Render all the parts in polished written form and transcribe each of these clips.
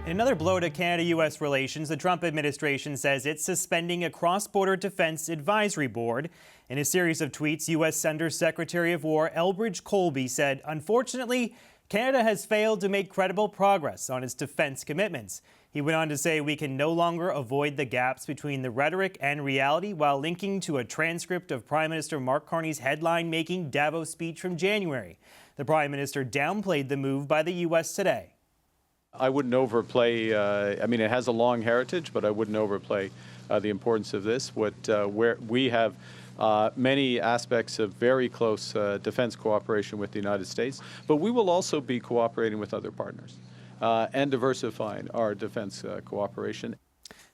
In another blow to Canada-U.S. relations, the Trump administration says it's suspending a cross-border defense advisory board. In a series of tweets, U.S. Under Secretary of War Elbridge Colby said, "Unfortunately, Canada has failed to make credible progress on its defense commitments." He went on to say we can no longer avoid the gaps between the rhetoric and reality, while linking to a transcript of Prime Minister Mark Carney's headline-making Davos speech from January. The Prime Minister downplayed the move by the U.S. today. I wouldn't overplay, I mean, it has a long heritage, but I wouldn't overplay the importance of this. Where we have many aspects of very close defense cooperation with the United States, but we will also be cooperating with other partners and diversifying our defense cooperation.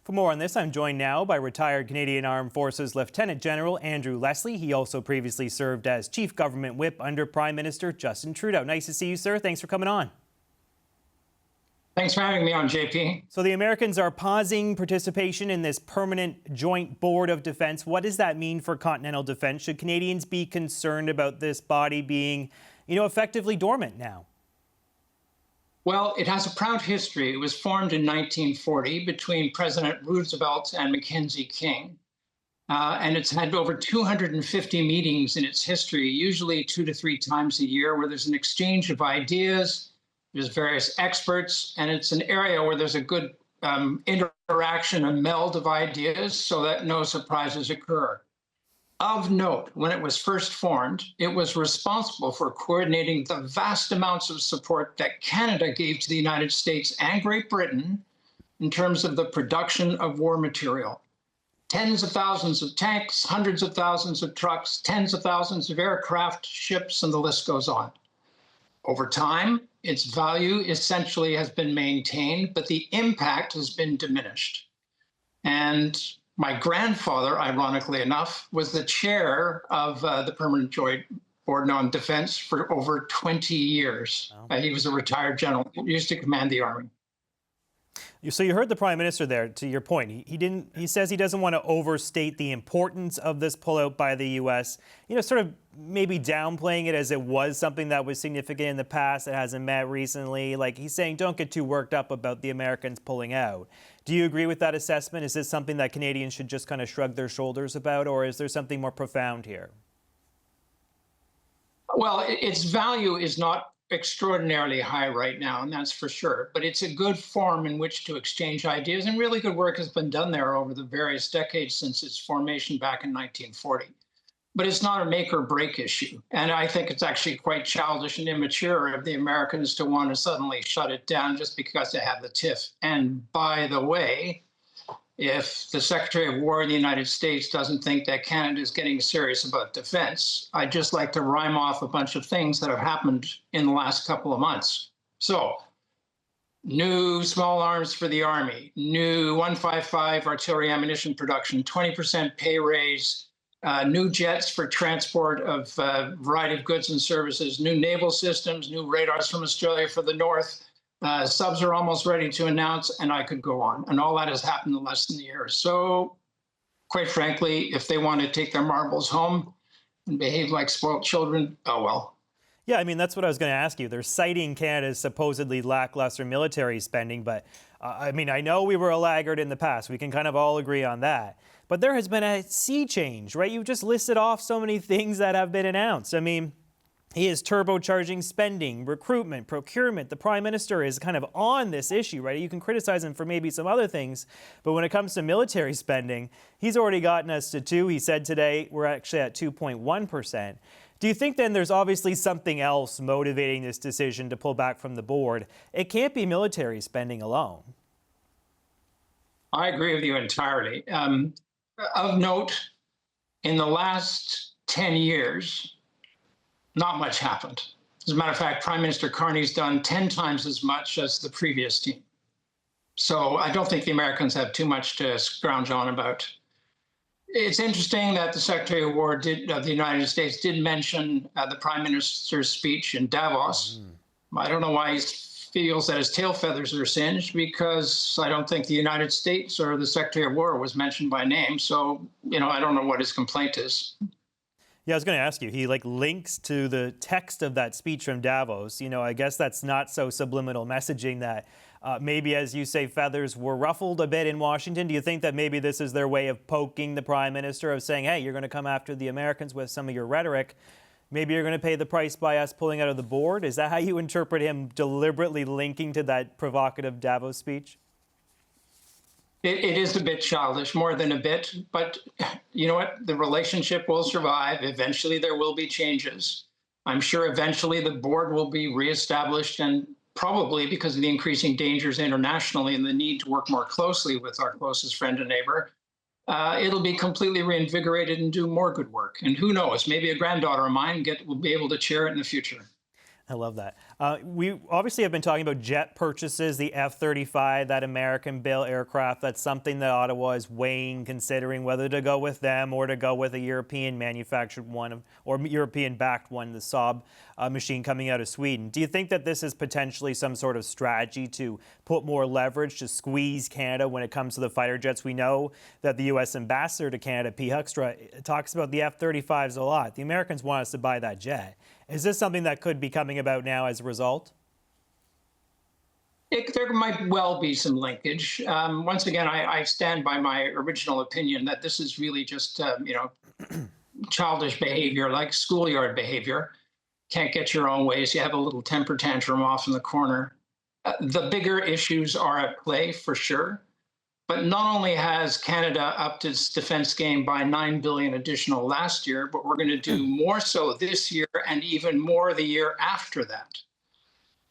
For more on this, I'm joined now by retired Canadian Armed Forces Lieutenant General Andrew Leslie. He also previously served as Chief Government Whip under Prime Minister Justin Trudeau. Nice to see you, sir. Thanks for coming on. Thanks for having me on, JP. So the Americans are pausing participation in this permanent joint board of defense. What does that mean for continental defense? Should Canadians be concerned about this body being, effectively dormant now? Well, it has a proud history. It was formed in 1940 between President Roosevelt and Mackenzie King. And it's had over 250 meetings in its history, usually 2 to 3 times a year, where there's an exchange of ideas. There's various experts, and it's an area where there's a good interaction and meld of ideas so that no surprises occur. Of note, when it was first formed, it was responsible for coordinating the vast amounts of support that Canada gave to the United States and Great Britain in terms of the production of war material. Tens of thousands of tanks, hundreds of thousands of trucks, tens of thousands of aircraft, ships, and the list goes on. Over time, its value essentially has been maintained, but the impact has been diminished. And my grandfather, ironically enough, was the chair of the Permanent Joint Board on Defense for over 20 years. Wow. He was a retired general. He used to command the Army. So you heard the Prime Minister there, to your point. He says he doesn't want to overstate the importance of this pullout by the U.S., sort of maybe downplaying it as it was something that was significant in the past that hasn't met recently. Like he's saying, don't get too worked up about the Americans pulling out. Do you agree with that assessment? Is this something that Canadians should just kind of shrug their shoulders about, or is there something more profound here? Well, its value is not extraordinarily high right now, and that's for sure. But it's a good forum in which to exchange ideas, and really good work has been done there over the various decades since its formation back in 1940. But it's not a make or break issue. And I think it's actually quite childish and immature of the Americans to want to suddenly shut it down just because they have the tiff. And by the way, if the Secretary of War in the United States doesn't think that Canada is getting serious about defense, I'd just like to rhyme off a bunch of things that have happened in the last couple of months. So, new small arms for the Army, new 155 artillery ammunition production, 20% pay raise, new jets for transport of a variety of goods and services, new naval systems, new radars from Australia for the North. Subs are almost ready to announce, and I could go on. And all that has happened in less than a year. So, quite frankly, if they want to take their marbles home and behave like spoiled children, oh well. Yeah, I mean, that's what I was going to ask you. They're citing Canada's supposedly lackluster military spending, but I mean, I know we were a laggard in the past. We can kind of all agree on that. But there has been a sea change, right? You've just listed off so many things that have been announced. I mean, he is turbocharging spending, recruitment, procurement. The Prime Minister is kind of on this issue, right? You can criticize him for maybe some other things, but when it comes to military spending, he's already gotten us to 2. He said today we're actually at 2.1%. Do you think then there's obviously something else motivating this decision to pull back from the board? It can't be military spending alone. I agree with you entirely. Of note, in the last 10 years, not much happened. As a matter of fact, Prime Minister Carney's done 10 times as much as the previous team. So I don't think the Americans have too much to scrounge on about. It's interesting that the Secretary of War of the United States did mention the Prime Minister's speech in Davos. I don't know why he feels that his tail feathers are singed, because I don't think the United States or the Secretary of War was mentioned by name. So, I don't know what his complaint is. Yeah, I was going to ask you, he links to the text of that speech from Davos. I guess that's not so subliminal messaging that maybe, as you say, feathers were ruffled a bit in Washington. Do you think that maybe this is their way of poking the Prime Minister, of saying, hey, you're going to come after the Americans with some of your rhetoric. Maybe you're going to pay the price by us pulling out of the board? Is that how you interpret him deliberately linking to that provocative Davos speech? It is a bit childish, more than a bit. But you know what? The relationship will survive. Eventually, there will be changes. I'm sure eventually the board will be reestablished, and probably because of the increasing dangers internationally and the need to work more closely with our closest friend and neighbor, it'll be completely reinvigorated and do more good work. And who knows, maybe a granddaughter of mine will be able to chair it in the future. I love that. We obviously have been talking about jet purchases, the F-35, that American-built aircraft. That's something that Ottawa is weighing, considering whether to go with them or to go with a European-manufactured one or European-backed one, the Saab machine coming out of Sweden. Do you think that this is potentially some sort of strategy to put more leverage to squeeze Canada when it comes to the fighter jets? We know that the U.S. ambassador to Canada, P. Huckstra, talks about the F-35s a lot. The Americans want us to buy that jet. Is this something that could be coming about now as a result? There might well be some linkage. Once again, I stand by my original opinion that this is really just, childish behavior, like schoolyard behavior. Can't get your own way, so you have a little temper tantrum off in the corner. The bigger issues are at play, for sure. But not only has Canada upped its defense game by $9 billion additional last year, but we're going to do more so this year and even more the year after that.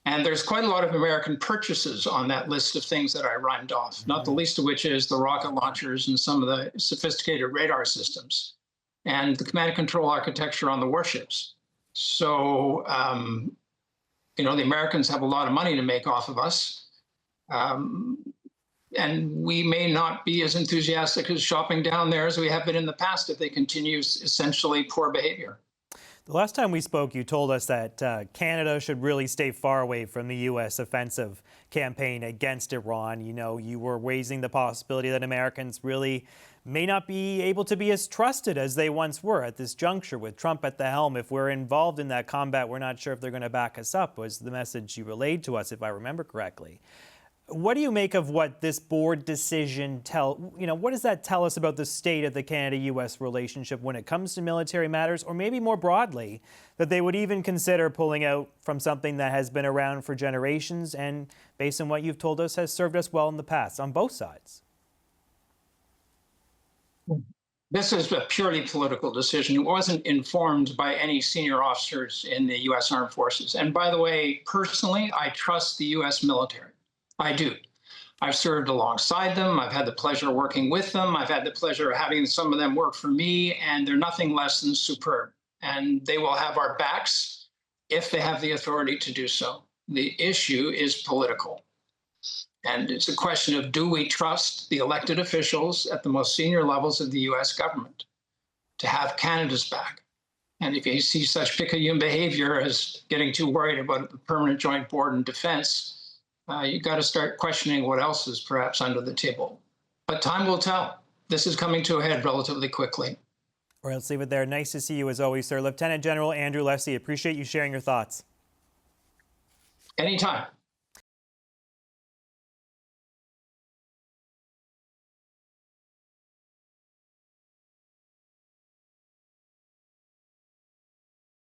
And there's quite a lot of American purchases on that list of things that I rhymed off, not the least of which is the rocket launchers and some of the sophisticated radar systems and the command and control architecture on the warships. So, the Americans have a lot of money to make off of us. And we may not be as enthusiastic as shopping down there as we have been in the past if they continue essentially poor behavior. The last time we spoke, you told us that Canada should really stay far away from the U.S. offensive campaign against Iran. You were raising the possibility that Americans really may not be able to be as trusted as they once were at this juncture with Trump at the helm. If we're involved in that combat, we're not sure if they're going to back us up, was the message you relayed to us, if I remember correctly. What do you make of what this board decision what does that tell us about the state of the Canada-U.S. relationship when it comes to military matters, or maybe more broadly, that they would even consider pulling out from something that has been around for generations and, based on what you've told us, has served us well in the past on both sides? This is a purely political decision. It wasn't informed by any senior officers in the U.S. Armed Forces. And by the way, personally, I trust the U.S. military. I do. I've served alongside them. I've had the pleasure of working with them. I've had the pleasure of having some of them work for me, and they're nothing less than superb. And they will have our backs if they have the authority to do so. The issue is political. And it's a question of, do we trust the elected officials at the most senior levels of the U.S. government to have Canada's back? And if you see such picayune behavior as getting too worried about the Permanent Joint Board and Defense, you've got to start questioning what else is perhaps under the table. But time will tell. This is coming to a head relatively quickly. All right, let's leave it there. Nice to see you as always, sir. Lieutenant General Andrew Lessey, appreciate you sharing your thoughts. Anytime.